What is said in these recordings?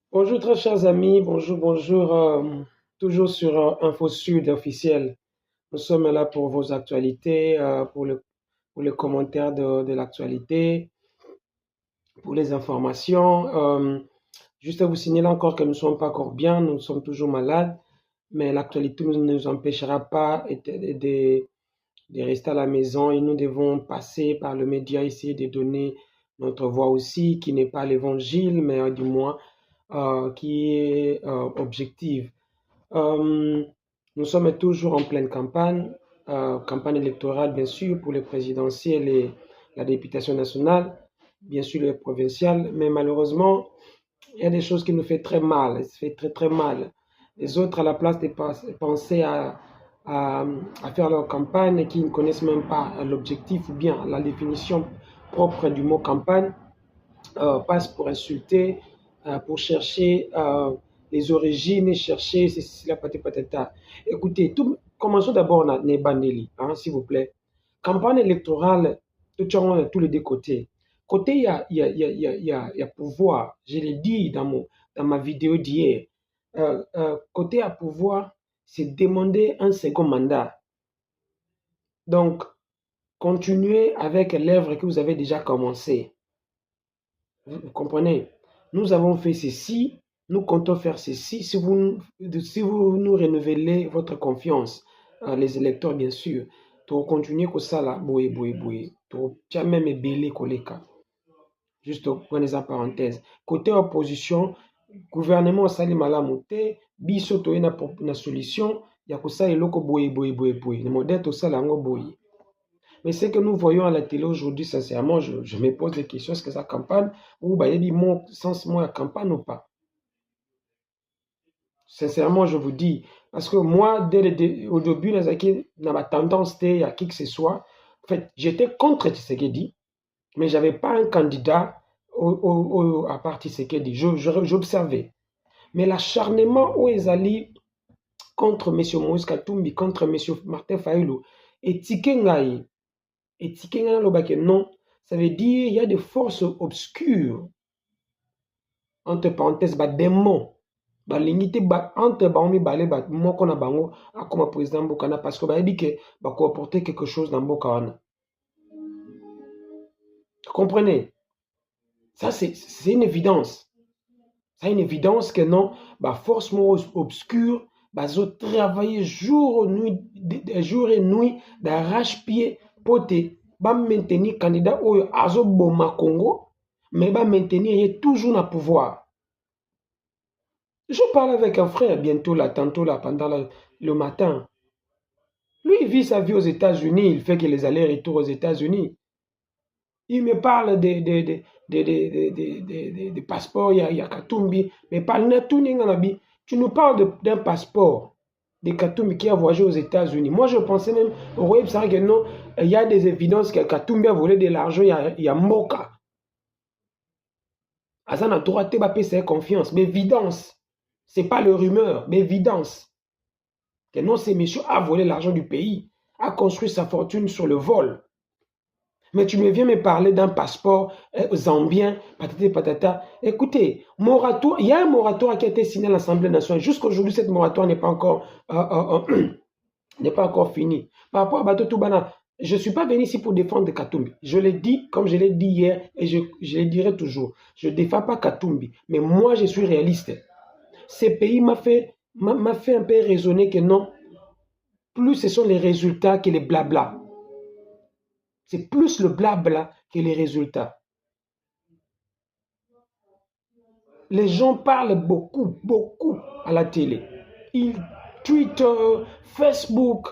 Bonjour très chers amis, bonjour, toujours sur Info Sud officiel. Nous sommes là pour vos actualités, pour les commentaires de l'actualité, pour les informations. Juste à vous signaler encore que nous ne sommes pas encore bien, nous sommes toujours malades, mais l'actualité ne nous empêchera pas de rester à la maison et nous devons passer par le média, essayer de donner notre voix aussi, qui n'est pas l'évangile, mais du moins qui est objective. Euh, Nous sommes toujours en pleine campagne, campagne électorale bien sûr pour les présidentielles et la députation nationale, bien sûr les provinciales, mais malheureusement, il y a des choses qui nous font très mal, ça fait très très mal. Les autres, à la place de penser à, à faire leur campagne et qui ne connaissent même pas l'objectif ou bien la définition propre du mot campagne, passent pour insulter, pour chercher les origines et chercher ceci, la patata. Écoutez, commençons d'abord dans les Bandeli, hein, s'il vous plaît. Campagne électorale, de tous les deux côtés. Côté, il y a pouvoir, je l'ai dit dans ma vidéo d'hier. Côté à pouvoir, c'est demander un second mandat. Donc, continuez avec l'œuvre que vous avez déjà commencée. Vous comprenez? Nous avons fait ceci, nous comptons faire ceci. Si vous nous renouvelez votre confiance, les électeurs bien sûr, pour continuer comme ça là, boye. Tu as même ébélé koleka. Juste pour les parenthèses. Côté opposition, gouvernement sali malamu te, biso toye na solution, ya kosala eloko boye. Le modèle to sala yango boye. Mais ce que nous voyons à la télé aujourd'hui, sincèrement, je me pose des questions. Est-ce que ça campagne ou bah, il y a mon sens moi campagne ou pas? Sincèrement, je vous dis. Parce que moi, au début, dans ma tendance, il y a qui que ce soit. En fait, j'étais contre Tshisekedi, mais je n'avais pas un candidat à part Tshisekedi. J'observais. Mais l'acharnement où ils allaient contre M. Moïse Katumbi, contre M. Martin Fayulu, et Tikengaï, et Tikenga non, ça veut dire il y a des forces obscures, entre parenthèses, démons, limité entre bango balé moko na bango comme président Mbokana parce que bah dit que bah apporter quelque chose dans Mbokana. Vous comprenez? Ça c'est une évidence. C'est une évidence que non, bah force obscure, bah zo travailler jour et nuit d'arrache-pied poté va maintenir candidat oyo azoboma Congo, mais va maintenir toujours na pouvoir. Je parle avec un frère bientôt là, tantôt là, pendant le matin. Lui, il vit sa vie aux États-Unis, il fait que les allers-retours aux États-Unis. Il me parle des passeports, il y a Katumbi, mais tu nous parles d'un passeport de Katumbi qui a voyagé aux États-Unis. Moi, je pensais même, oui, que non, il y a des évidences que Katumbi a volé de l'argent, il y a Moka. Azan a droit de payer confiance, mais évidence. Ce n'est pas le rumeur, mais évidence. Que non, ces messieurs a volé l'argent du pays, a construit sa fortune sur le vol. Mais tu me viens me parler d'un passeport zambien, patata. Écoutez, il y a un moratoire qui a été signé à l'Assemblée nationale. Jusqu'aujourd'hui, cette moratoire n'est pas encore fini. Par rapport à Bato Toubana, je ne suis pas venu ici pour défendre Katumbi. Je l'ai dit, comme je l'ai dit hier, et je le dirai toujours. Je ne défends pas Katumbi, mais moi, je suis réaliste. Ces pays m'a fait un peu raisonner que non, plus ce sont les résultats que les blabla. C'est plus le blabla que les résultats. Les gens parlent beaucoup à la télé. Twitter, Facebook,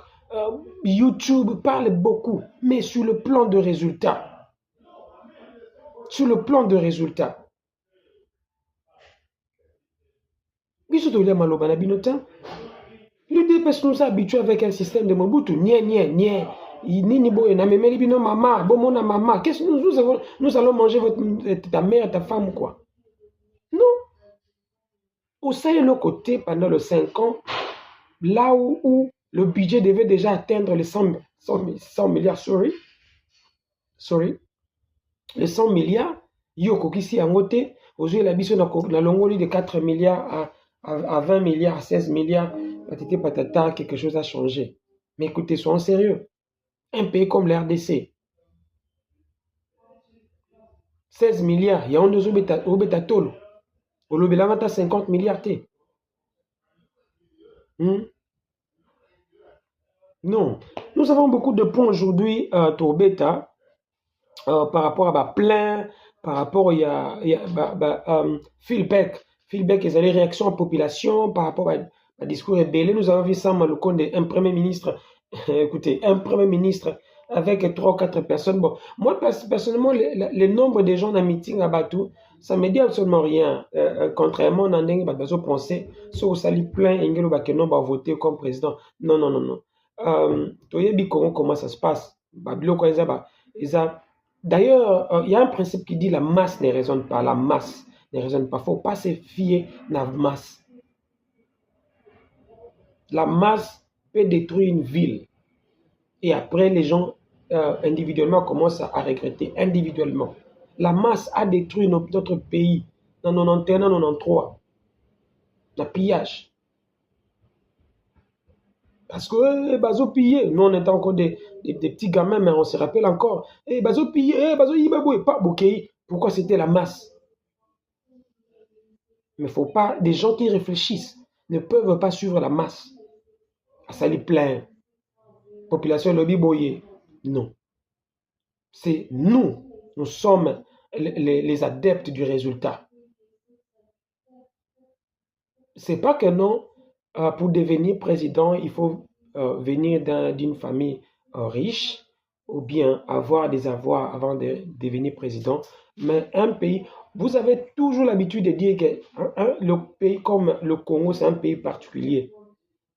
YouTube parlent beaucoup, mais sur le plan de résultats. L'UDPS nous a habitués avec un système de Mobutu. Nini boye na memeli bino mama, bomona mama. Qu'est-ce que nous allons manger ta mère, ta femme ou quoi? Non. Au sein de nos côtés, pendant les 5 ans, là où le budget devait déjà atteindre les 100 milliards, les 100 milliards, yoko kisi yangote, Aujourd'hui, la biso na longoli de 4 milliards à 20 milliards, à 16 milliards, patati patata, quelque chose a changé. Mais écoutez, soyons sérieux. Un pays comme la RDC, 16 milliards, il y a un au Betatolo. Au Lobelanga, 50 milliards. Non. Nous avons beaucoup de points aujourd'hui, Tourbeta, par rapport à plein, par rapport à Philbeck. Philbeck, ils ont les réactions à la population par rapport à discours ébélé. Nous avons vu ça, Maloukonde, un premier ministre, écoutez, un premier ministre avec 3 ou 4 personnes. Bon, moi, personnellement, le nombre de gens dans le meeting à Batou, ça ne me dit absolument rien. Contrairement à ce que vous pensez, si vous salez plein, Engelo Bakeno va voter comme président. Non, non, non, non. Comment ça se passe? D'ailleurs, il y a un principe qui dit la masse ne raisonne pas. La masse ne raisonne pas. Il ne faut pas se fier à la masse. La masse peut détruire une ville. Et après, les gens individuellement commencent à regretter. Individuellement. La masse a détruit notre pays dans 91, 93. Le pillage. Parce que Bazo pillé, nous on était encore des petits gamins, mais on se rappelle encore. Bazo pillé, Bazo Yibaboué, pas Bokei. Pourquoi c'était la masse? Mais il ne faut pas, des gens qui réfléchissent ne peuvent pas suivre la masse. Ça les plaint. Population lobby boyé. Non. C'est nous sommes les adeptes du résultat. C'est pas que non, pour devenir président, il faut venir d'une famille riche ou bien avoir des avoirs avant de devenir président. Mais un pays, vous avez toujours l'habitude de dire que le pays comme le Congo, c'est un pays particulier.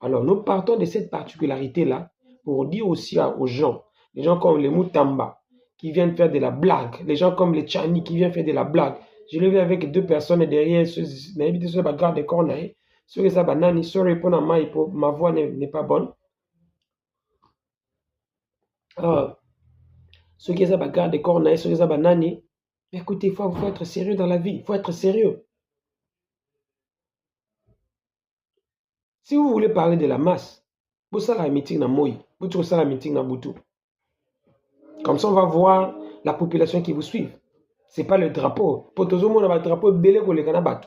Alors, nous partons de cette particularité-là pour dire aussi aux gens, les gens comme les Moutamba, qui viennent faire de la blague, les gens comme les Tchani, qui viennent faire de la blague. Je l'ai vu avec 2 personnes derrière, ceux garde de corps, ceux qui banani, sorry pour ma voix n'est pas bonne. Ceux qui garde de corps, ceux qui banani. Écoutez, il faut être sérieux dans la vie, il faut être sérieux. Si vous voulez parler de la masse, vous savez la meeting dans Moï, vous trouvez ça la meeting dans Boutou. Comme ça, on va voir la population qui vous suit. Ce n'est pas le drapeau. Pour tout le monde, le drapeau belé pour les Kanabat.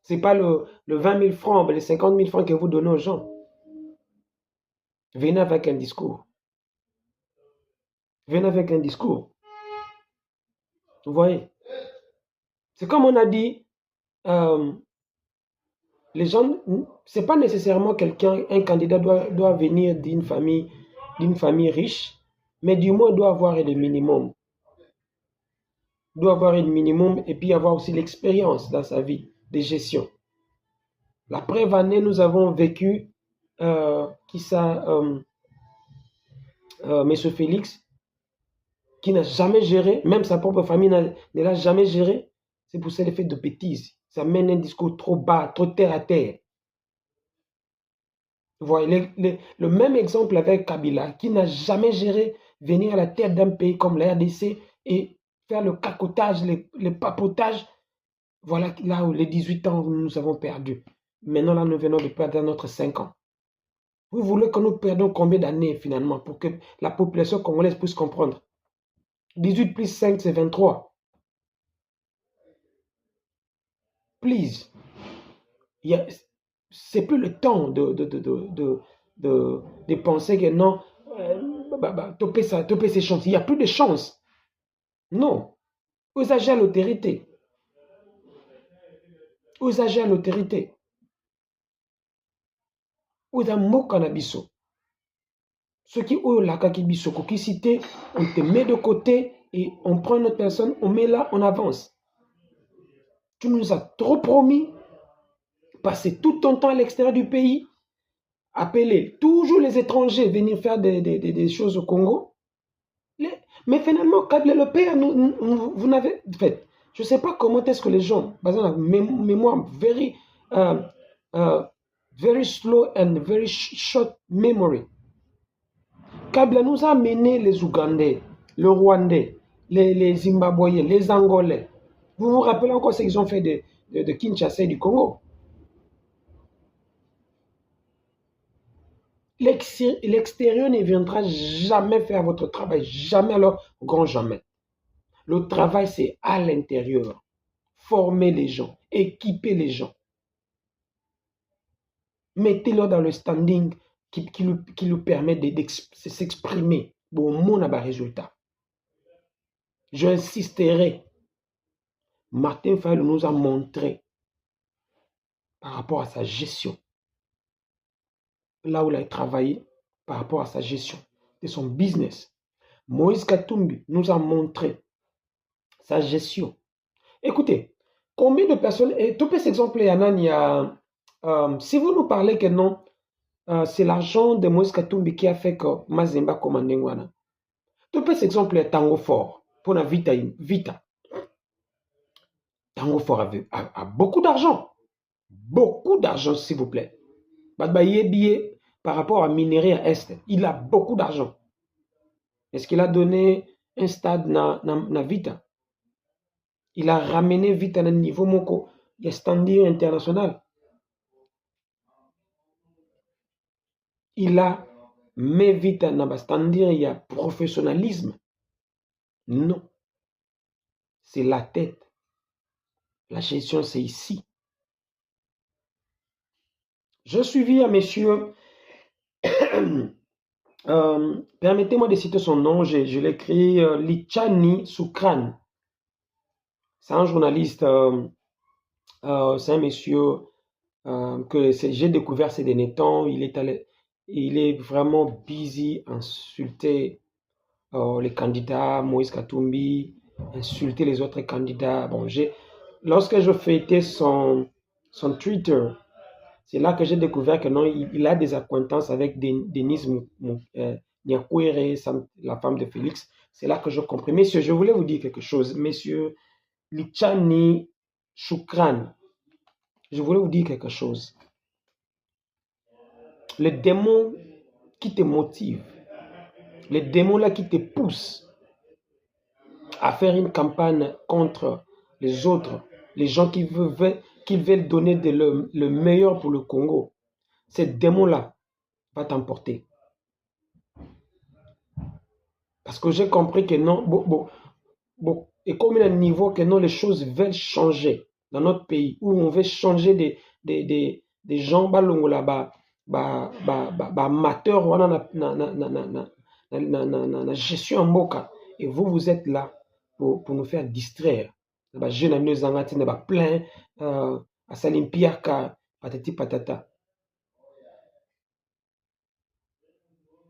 Ce n'est pas le 20 000 francs, les 50 000 francs que vous donnez aux gens. Venez avec un discours. Venez avec un discours. Vous voyez? C'est comme on a dit, les gens, ce n'est pas nécessairement un candidat doit venir d'une famille riche, mais du moins doit avoir le minimum. Doit avoir un minimum et puis avoir aussi l'expérience dans sa vie de gestion. La preuve année, nous avons vécu M. Félix, qui n'a jamais géré, même sa propre famille ne l'a jamais géré. C'est pour ça le fait de bêtises. Ça mène un discours trop bas, trop terre à terre. Vous voyez, le même exemple avec Kabila, qui n'a jamais géré venir à la tête d'un pays comme la RDC et faire le cacotage, le papotage. Voilà là où les 18 ans nous avons perdu. Maintenant, là, nous venons de perdre notre 5 ans. Vous voulez que nous perdons combien d'années finalement pour que la population congolaise puisse comprendre? 18 plus 5, c'est 23. Please. C'est plus le temps de penser que non, topper ses chances. Il n'y a plus de chances. Non. Vous agissez à l'autorité. Vous agissez à l'autorité. Vous avez un mot cannabiso. Ceux qui ont la kakibiso, qui cité, on te met de côté et on prend une autre personne, on met là, on avance. Tu nous as trop promis, passer tout ton temps à l'extérieur du pays, appeler toujours les étrangers venir faire des choses au Congo. Mais finalement, Kabila le père, vous n'avez fait. Je ne sais pas comment est-ce que les gens, par exemple, mémoire very slow and very short memory. Kabila nous a mené les Ougandais, les Rwandais, les Zimbabwéens, les Angolais. Vous vous rappelez encore ce qu'ils ont fait de Kinshasa et du Congo? L'extérieur ne viendra jamais faire votre travail, jamais, alors grand jamais. Le travail, c'est à l'intérieur. Former les gens, équiper les gens. Mettez-le dans le standing qui lui permet de s'exprimer. Bon, mon résultat. J'insisterai. Martin Fayulu nous a montré par rapport à sa gestion, là où il a travaillé, par rapport à sa gestion de son business. Moïse Katumbi nous a montré sa gestion. Écoutez, combien de personnes, et tout cet exemple, il y a, si vous nous parlez que non, c'est l'argent de Moïse Katumbi qui a fait que Mazemba commande Ngwana. Tout cet exemple est Tango Fort pour la Vita. Tango Fort a beaucoup d'argent. Beaucoup d'argent, s'il vous plaît. Par rapport à Minerai à Est, il a beaucoup d'argent. Est-ce qu'il a donné un stade na Vita? Il a ramené Vita à un niveau moko, il standing international. Il a mis Vita dans standing, il y a professionnalisme. Non. C'est la tête. La gestion, c'est ici. Je suivis à monsieur, permettez-moi de citer son nom, je l'écris, Lichani Soukran. C'est un journaliste, c'est un monsieur que j'ai découvert ces derniers temps. Il est vraiment busy à insulter les candidats, Moïse Katumbi, insulter les autres candidats. Bon, lorsque je feuilletais son Twitter, c'est là que j'ai découvert que non, il a des acquaintances avec Denise Nyakwere, la femme de Félix. C'est là que je compris. Messieurs, je voulais vous dire quelque chose. Messieurs Lichani Choukran, je voulais vous dire quelque chose. Le démon qui te motive, le démon là qui te pousse à faire une campagne contre les autres, les gens qui veulent donner le meilleur pour le Congo, ce démon-là va t'emporter. Parce que j'ai compris que non, et comme il y a un niveau que non, les choses veulent changer dans notre pays, où on veut changer des gens, là-bas, amateurs, la gestion en moka. Et vous êtes là pour nous faire distraire. Jeune ami zangati ne ba plein à Salimpiaka, patati patata.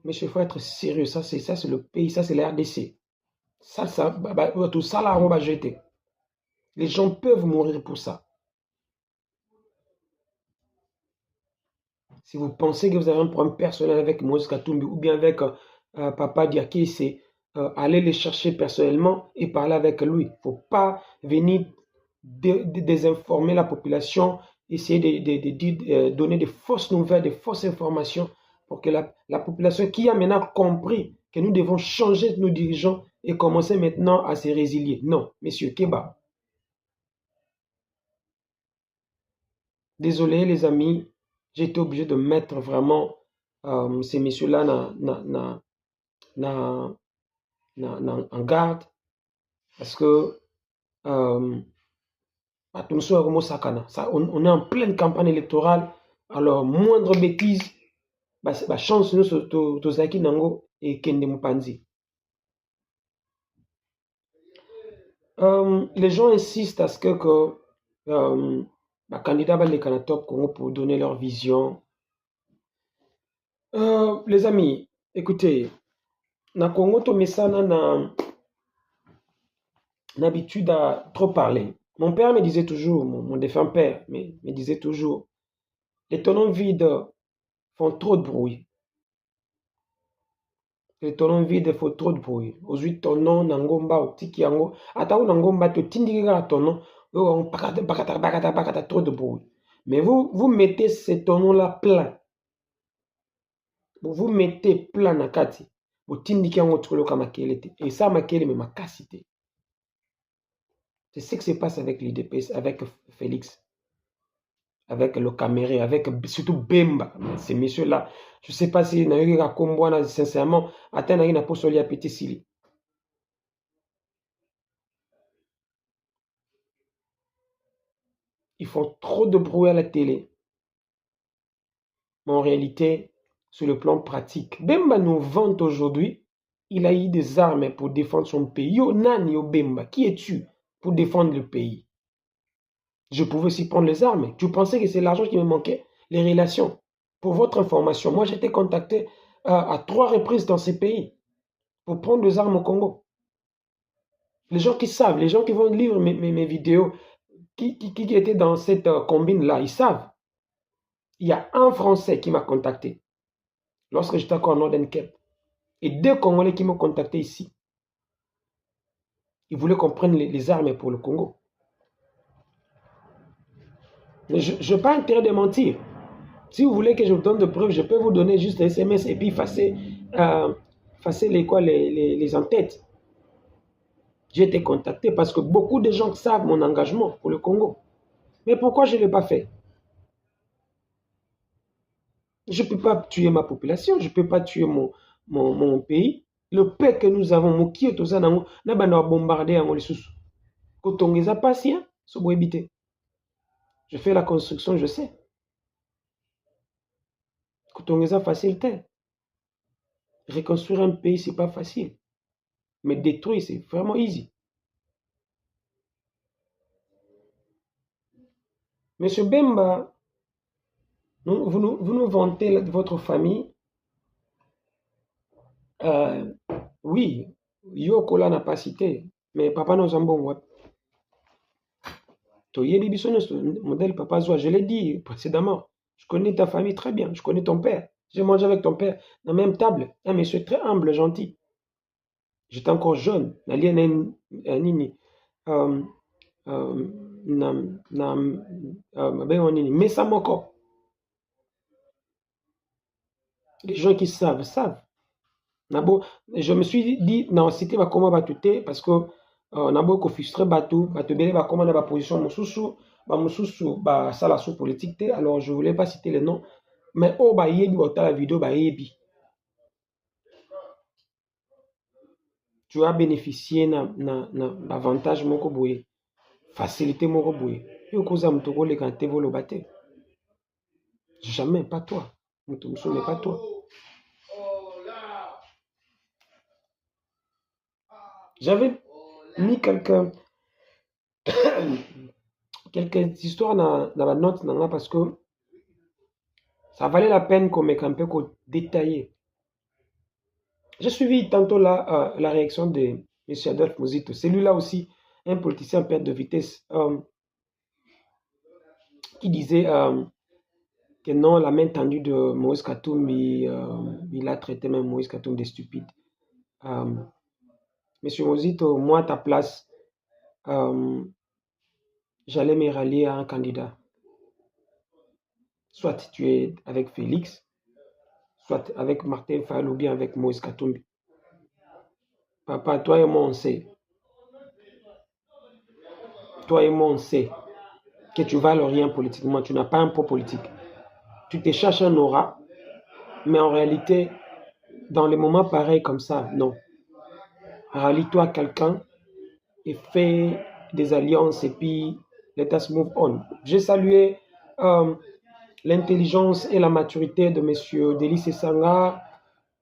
Mais il faut être sérieux, ça c'est le pays, ça c'est la RDC. Tout ça là, on va jeter. Les gens peuvent mourir pour ça. Si vous pensez que vous avez un problème personnel avec Moïse Katumbi ou bien avec Papa Diaké, c'est aller le chercher personnellement et parler avec lui. Il ne faut pas venir désinformer la population, essayer de donner de fausses nouvelles, de fausses informations pour que la population qui a maintenant compris que nous devons changer nos dirigeants et commencer maintenant à se résilier. Non, monsieur Keba. Désolé les amis, j'ai été obligé de mettre vraiment ces messieurs-là en garde parce que on est en pleine campagne électorale, alors moindre bêtise, chance nous tozaki nango et kende mupanzi. Les gens insistent à ce que candidats baleka na top Congo pour donner leur vision. Les amis, écoutez, na Congo to mesana na l'habitude à trop parler. Mon père me disait toujours, mon défunt père me disait toujours, les tonneaux vides font trop de bruit. Les tonneaux vides font trop de bruit. Aujourd'hui, tonneau nangomba au tiki yango, atao nangomba to tindika tonneau, bakata trop de bruit. Mais vous mettez ces tonneaux-là plein. Vous mettez plein na kati. Vous tindiki yango tukolo kama kelete. Et ça makele me makasite. C'est ce qui se passe avec l'IDPS, avec Félix, avec le Caméré, avec surtout Bemba. Ces messieurs-là, je ne sais pas si Nayoka Kombwana, sincèrement, atteint une apostole à Petit Sili. Ils font trop de bruit à la télé. Mais en réalité, sur le plan pratique, Bemba nous vante aujourd'hui. Il a eu des armes pour défendre son pays. Yo Nani, yo Bemba, qui es-tu pour défendre le pays? Je pouvais aussi prendre les armes. Tu pensais que c'est l'argent qui me manquait? Les relations. Pour votre information, moi j'étais contacté à 3 reprises dans ces pays pour prendre des armes au Congo. Les gens qui savent, les gens qui vont lire mes vidéos, qui étaient dans cette combine-là, ils savent. Il y a un Français qui m'a contacté lorsque j'étais encore en Northern Cape. Et 2 Congolais qui m'ont contacté ici. Ils voulaient qu'on prenne les armes pour le Congo. Mais je n'ai pas intérêt de mentir. Si vous voulez que je vous donne de preuves, je peux vous donner juste un SMS et puis effacer les en-têtes. J'ai été contacté parce que beaucoup de gens savent mon engagement pour le Congo. Mais pourquoi je ne l'ai pas fait? Je ne peux pas tuer ma population, je ne peux pas tuer mon pays. Le paix que nous avons, mon qui est aux anamou, n'a pas bombardé à mon sous. Quand on les a passés, c'est pour éviter. Je fais la construction, je sais. Quand on les a facilité. Reconstruire un pays, ce n'est pas facile. Mais détruire, c'est vraiment easy. Monsieur Bemba, vous nous vantez de votre famille. Oui, Yokola n'a pas cité, mais papa nous a bon. Modèle papa Zoua, je l'ai dit précédemment. Je connais ta famille très bien, je connais ton père. J'ai mangé avec ton père dans la même table. Un monsieur très humble, gentil. J'étais encore jeune. Mais ça m'encore. Les gens qui savent, savent. Je me suis dit, non, c'était comment batouté parce que nabo ko frustré batou, batubele ba comment na position mususu ba sala sous politique. Alors je voulais pas citer les noms, mais oh ba yebi ota la vidéo ba yebi. Tu as bénéficié na avantage moko boye, facilité moko boye. Yo koza mutoko le kanté volo baté. Jamais, pas toi. Mutumso mais pas toi. J'avais mis quelques histoires dans la note parce que ça valait la peine qu'on mette un peu détaillé. J'ai suivi tantôt la réaction de M. Adolphe Mozito. Celui-là aussi, un politicien en perte de vitesse, qui disait que non, la main tendue de Moïse Katumbi, il a traité même Moïse Katumbi de stupide. Monsieur Mozito, moi, à ta place, j'allais me rallier à un candidat. Soit tu es avec Félix, soit avec Martin Fayol ou bien avec Moïse Katumbi. Papa, toi et moi, on sait. Toi et moi, on sait que tu vales rien politiquement. Tu n'as pas un poids politique. Tu te cherches un aura, mais en réalité, dans les moments pareils comme ça, non. Rallie-toi à quelqu'un et fais des alliances et puis let us move on. J'ai salué l'intelligence et la maturité de M. Délice Sanga,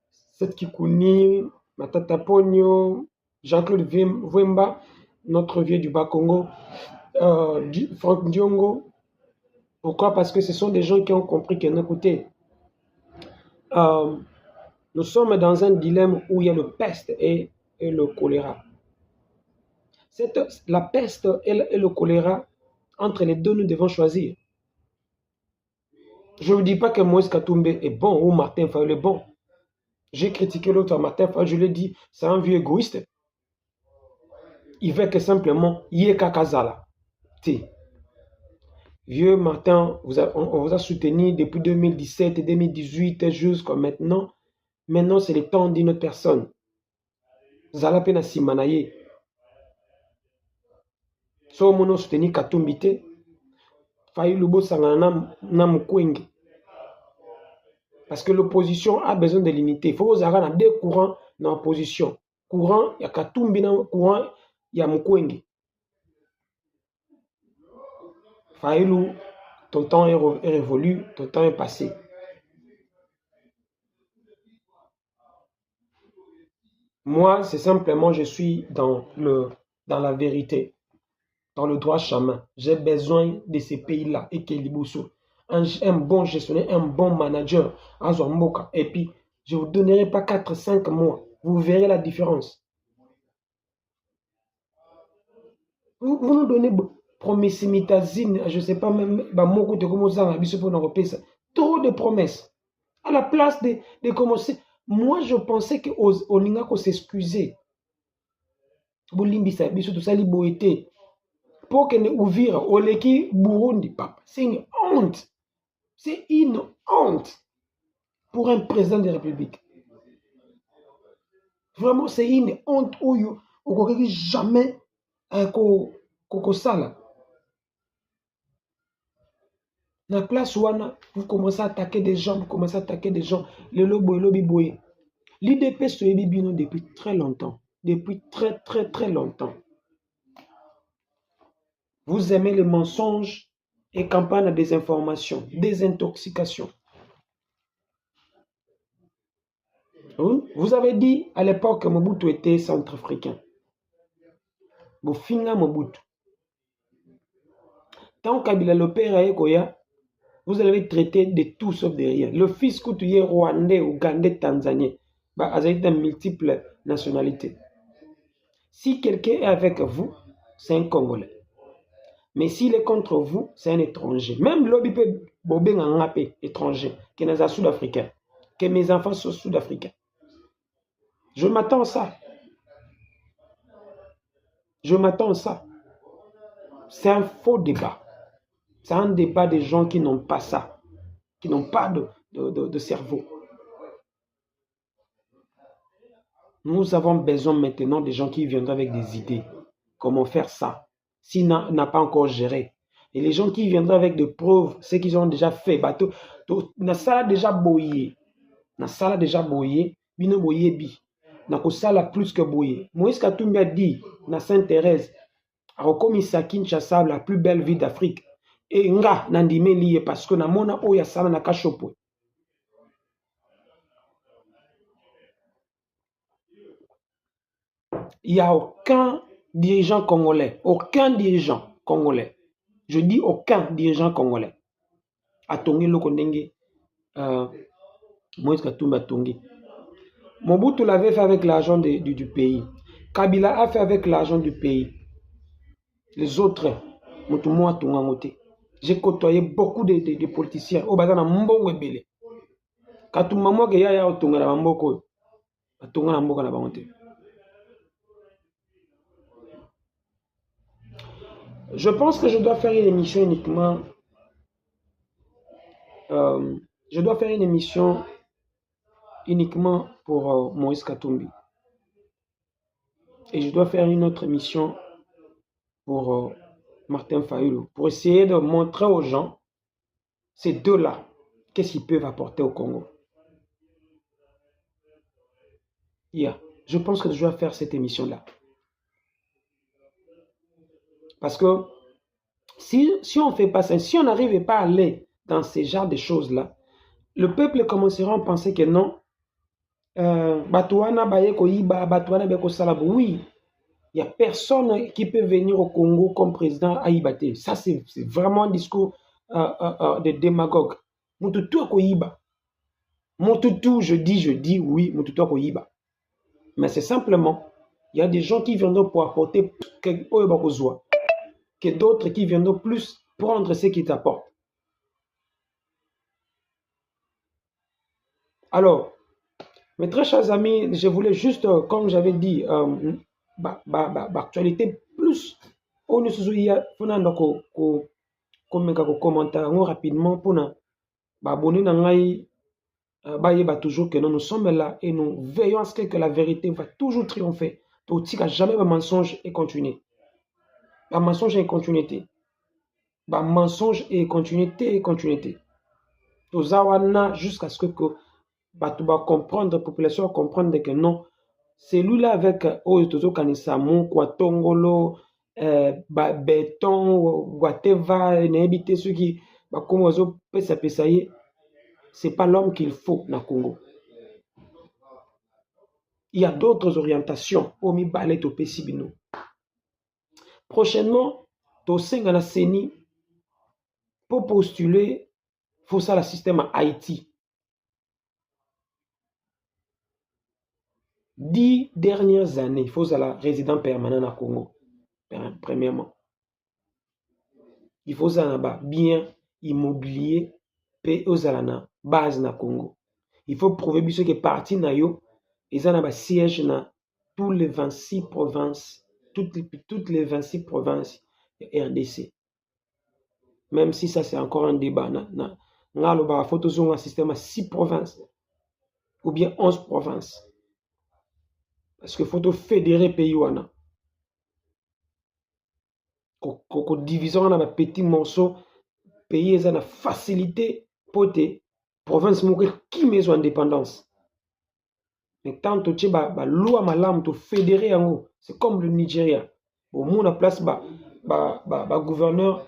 Seth Kikouni, Matata Pogno, Jean-Claude Vwemba, notre vieux du Bas-Congo, Franck Diongo. Pourquoi? Parce que ce sont des gens qui ont compris que, écoutez, nous sommes dans un dilemme où il y a le peste et le choléra. La peste et le choléra, entre les deux, nous devons choisir. Je ne vous dis pas que Moïse Katumbi est bon ou Martin Fayol est bon. J'ai critiqué l'autre Martin Fayol, je lui ai dit, c'est un vieux égoïste. Il veut que simplement, Yeka Kazala. Vieux Martin, on vous a soutenu depuis 2017 et 2018 jusqu'à maintenant. Maintenant, c'est le temps d'une autre personne. Zala Pena Simanaye. So mono soutenir Katumbi te. Fayulu bosangana na Mukwege. Parce que l'opposition a besoin de l'unité. Il faut vous avoir deux courants dans l'opposition. Courant, il y a Katumbi, courant, il y a Mukwege. Fayulu, ton temps est révolu, ton temps est passé. Moi, c'est simplement, je suis dans la vérité, dans le droit chemin. J'ai besoin de ces pays-là, et Kelibuso. Un bon gestionnaire, un bon manager, Azwamboka. Et puis, je ne vous donnerai pas 4-5 mois. Vous verrez la différence. Vous nous donnez promesses mitazine, je ne sais pas même, trop de promesses. À la place de commencer, moi je pensais que Olinga s'excuser. Bolimbisa biso tout ça liboité. Pour que ne ouvrir Oleki Burundi, papa. C'est une honte. C'est une honte pour un président de la République. Vraiment, c'est une honte où on ne jamais sala. La place où vous commencez à attaquer des gens, le lobby boy. L'IDP se bibino depuis très longtemps. Depuis très longtemps. Vous aimez les mensonges et campagne de désinformation, désintoxication. Vous avez dit à l'époque que Mobutu était centrafricain. Bofinga Mobutu. Tant Kabila le père à Ekoya, vous allez traiter de tout sauf de rien. Le fils couturier rwandais, ougandais, tanzanien, avec de multiples nationalités. Si quelqu'un est avec vous, c'est un Congolais. Mais s'il est contre vous, c'est un étranger. Même l'objet peut bobé en appel étranger, qui est un Sud-Africain, que mes enfants sont Sud-Africains. Je m'attends à ça. Je m'attends à ça. C'est un faux débat. C'est un débat des gens qui n'ont pas ça, qui n'ont pas de cerveau. Nous avons besoin maintenant des gens qui viendront avec des idées. Comment faire ça? S'il n'a pas encore géré. Et les gens qui viendront avec des preuves, ceux qu'ils ont déjà fait. Na sala déjà boyé. Na sala déjà boyé. Bino boyé bi. Na ko sala plus que boyé. Moïse Katumbi a dit, na Sainte-Thérèse, a rekomisa Kinshasa la plus belle ville d'Afrique. Et nga nandime liye parce que na mona oya sala na kashopo. Il n'y a aucun dirigeant congolais, je dis aucun dirigeant congolais, a tongi loko ndenge Moïse Katumbi a tongi. Mobutu l'avait fait avec l'argent du pays. Kabila a fait avec l'argent du pays. Les autres, Motumo a tongangote. J'ai côtoyé beaucoup de politiciens. Au bazana mbongo ebele. Katumba moi ke ya otonga na mboko. Atonga na mboka na bangote. Je pense que je dois faire une émission uniquement. Je dois faire une émission uniquement pour Moïse Katumbi. Et je dois faire une autre émission pour Martin Fayulu. Pour essayer de montrer aux gens, ces deux-là, qu'est-ce qu'ils peuvent apporter au Congo. Je pense que je dois faire cette émission-là. Parce que si on ne fait pas ça, si on n'arrive pas à aller dans ces genres de choses-là, le peuple commencera à penser que non. Oui, il n'y a personne qui peut venir au Congo comme président Aïbaté. Ça, c'est vraiment un discours de démagogue. Mututu Akoyiba. Mututu, je dis oui, Mututu Akoyiba. Mais c'est simplement, il y a des gens qui viendront pour apporter que d'autres qui viendront plus prendre ce qui t'apporte. Alors, mes très chers amis, je voulais juste, comme j'avais dit, actualité plus. On nous souvient, commentaire rapidement pour abonner toujours que nous sommes là et nous veillons à ce que la vérité va toujours triompher. Pour que jamais le mensonge et continuer. Ba mensonge et continuité. Ba mensonge et continuité. Toza wana jusqu'à ce que bato ba comprendre, population comprendre que non, celui-là avec oyo tozo kanisa kwa tongolo, ba béton, whatever, nayebi te soki bakomi bazo pesa ye, c'est pas l'homme qu'il faut na Congo. Il y a d'autres orientations. Omi balé to pesi bino. Prochainement, tosenga na seni pour postuler faut ça le système à Haïti. 10 dernières années, il faut ça la résident permanent na Congo. Premièrement, il faut ça na bien immobilier pe ozala na base na Congo. Il faut prouver biso que parti na yo ils ont un siège dans tous les 26 provinces, toutes les 26 provinces de RDC. Même si ça c'est encore un débat. Il faut un système à 6 provinces ou bien 11 provinces. Parce qu'il faut fédérer pays. Qu'on divise en petits morceaux, pays ont la facilité pour les provinces qui ont indépendance. Mais tant que tu as loi malam to fédérer en haut, c'est comme le Nigeria. Au moins la place gouverneur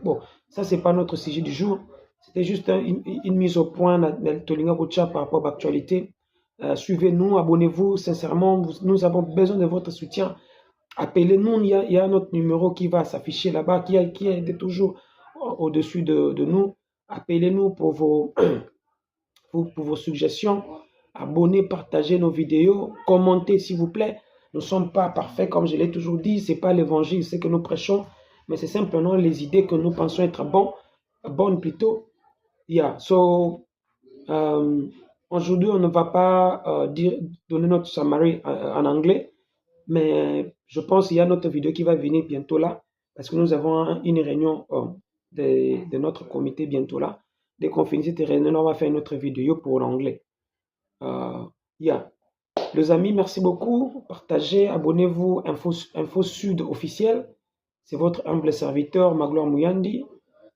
bon, ça c'est pas notre sujet du jour. C'était juste une mise au point par rapport à l'actualité. Suivez-nous, abonnez-vous. Sincèrement, nous avons besoin de votre soutien. Appelez-nous, il y a notre numéro qui va s'afficher là-bas, qui est toujours au-dessus de nous. Appelez-nous pour vos suggestions. Abonnez, partagez nos vidéos, commentez s'il vous plaît. Nous ne sommes pas parfaits, comme je l'ai toujours dit. Ce n'est pas l'évangile, c'est que nous prêchons, mais c'est simplement les idées que nous pensons être bonnes plutôt. Yeah. So, aujourd'hui, on ne va pas donner notre summary en anglais, mais je pense qu'il y a notre vidéo qui va venir bientôt là, parce que nous avons une réunion de notre comité bientôt là. Dès qu'on finit cette réunion, on va faire une autre vidéo pour l'anglais. Yeah. Les amis, merci beaucoup. Partagez, abonnez-vous. Info Sud officiel. C'est votre humble serviteur, Magloire Mouyandi,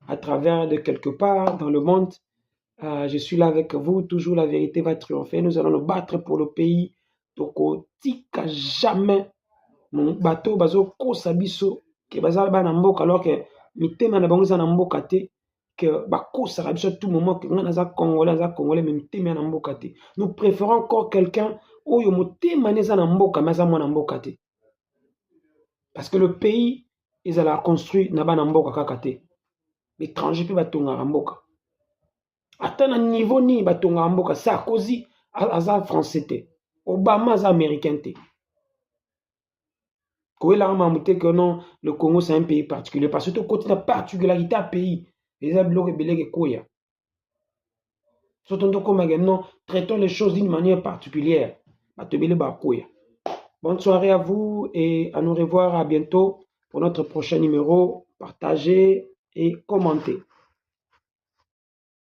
à travers de quelque part dans le monde. Je suis là avec vous. Toujours la vérité va triompher. Nous allons nous battre pour le pays. Toko tika jamais. Mon bateau bazo kosabiso ke bazala ba na mboka alors que mitema na bango za na mboka te que bakosaka biso tout moment que ngana za congolais mais mitema na mboka te. Nous préférons encore quelqu'un oyo motema neza na mboka mais za mwana mboka te. Parce que le pays ils allaient construire na ba na mboka kaka te. L'étranger pe batonga na mboka. Ata na niveau ni batonga na mboka Sarkozy aza français te. Obama aza américain te. Que non, le Congo c'est un pays particulier parce que côté la particularité à pays les abloques belege koya. Surtout non, traitons les choses d'une manière particulière. Bonne soirée à vous et à nous revoir à bientôt pour notre prochain numéro. Partagez et commentez.